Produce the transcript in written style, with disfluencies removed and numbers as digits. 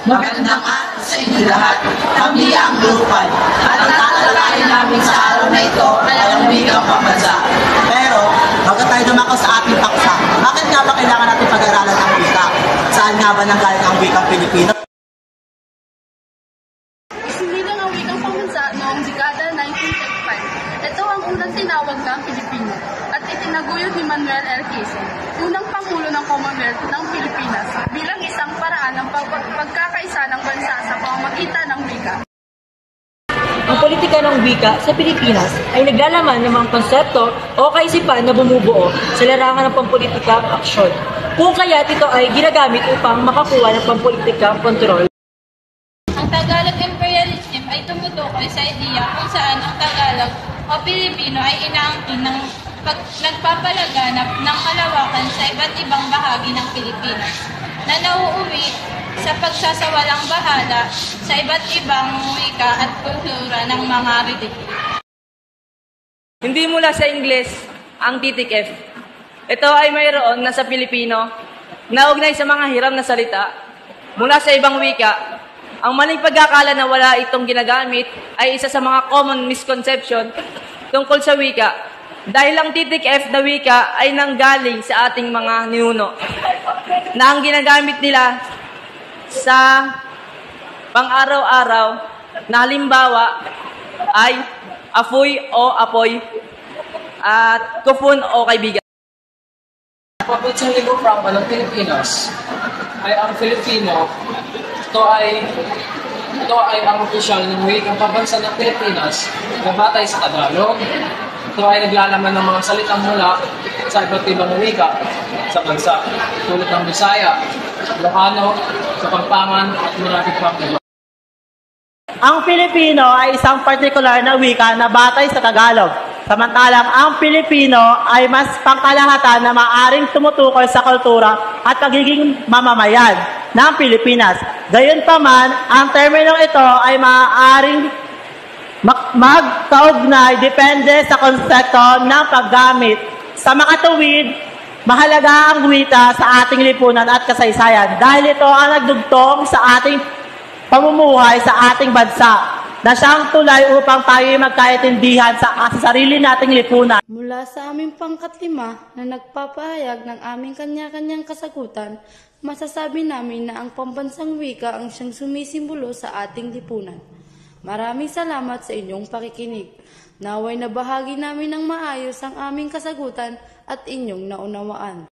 Magandang araw sa inyo lahat. Kami ang grupal. At ang tatalakayin namin sa araw na ito ay ang wikang pambansa. Pero, bago tayo dumako sa ating paksa, bakit nga ba kailangan natin pag-aralan ang wika? Saan nga ba nanggaling ang wikang Pilipino? Isinilang ang wikang pambansa noong dekada 1935. Ito ang unang tinawag ng Pilipino at itinaguyod ni Manuel L. Quezon, unang Pangulo ng Commonwealth ng Pilipinas, bilang isang paraan ng pagkakaisa ng bansa sa pamamagitan ng wika. Ang politika ng wika sa Pilipinas ay naglalaman ng mga konsepto o kaisipan na bumubuo sa larangan ng pampolitikang aksyon, kung kaya't ito ay ginagamit upang makakuha ng pampolitikang kontrol. Ang Tagalog imperialism ay tumutukoy sa ideya kung saan ang Tagalog o Pilipino ay inaangkin ng nagpapalaganap ng kalawakan sa iba't ibang bahagi ng Pilipinas na nauuwi sa pagsasawalang bahala sa iba't ibang wika at kultura ng mga ridikul. Hindi mula sa Ingles ang titik F. Ito ay mayroon na sa Pilipino, naugnay sa mga hiram na salita mula sa ibang wika. Ang maling pagkakala na wala itong ginagamit ay isa sa mga common misconception tungkol sa wika. Dahil ang titik F na wika ay nanggaling sa ating mga ninuno na ang ginagamit nila sa pang-araw-araw na halimbawa ay afoy o apoy at kupon o kaibigan. Pabunsang libong prangko ng Pilipinas ay ang Filipino. Ito ay ang opisyal ng wikang pambansa ng Pilipinas na batay sa Tagalog. Ito ay naglalaman ng mga salitang mula sa iba't ibang wika sa bansa, tulad ng Bisaya, Ilocano, Kapampangan at maraming pang iba. Ang Pilipino ay isang partikular na wika na batay sa Tagalog. Samantalang ang Pilipino ay mas pangkalahatan na maaring tumutukoy sa kultura at pagiging mamamayan ng Pilipinas. Gayunpaman, ang terminong ito ay maaaring magkaugnay depende sa konsepto ng paggamit. Sa makatuwid, mahalaga ang wika sa ating lipunan at kasaysayan dahil ito ang nagdugtong sa ating pamumuhay sa ating bansa na siyang tulay upang tayo magkaintindihan sa sarili nating lipunan. Mula sa aming pangkat-5 na nagpapahayag ng aming kanya-kanyang kasagutan, masasabi namin na ang pambansang wika ang siyang sumisimbolo sa ating lipunan. Maraming salamat sa inyong pakikinig. Naway na bahagi namin ng maayos ang aming kasagutan at inyong naunawaan.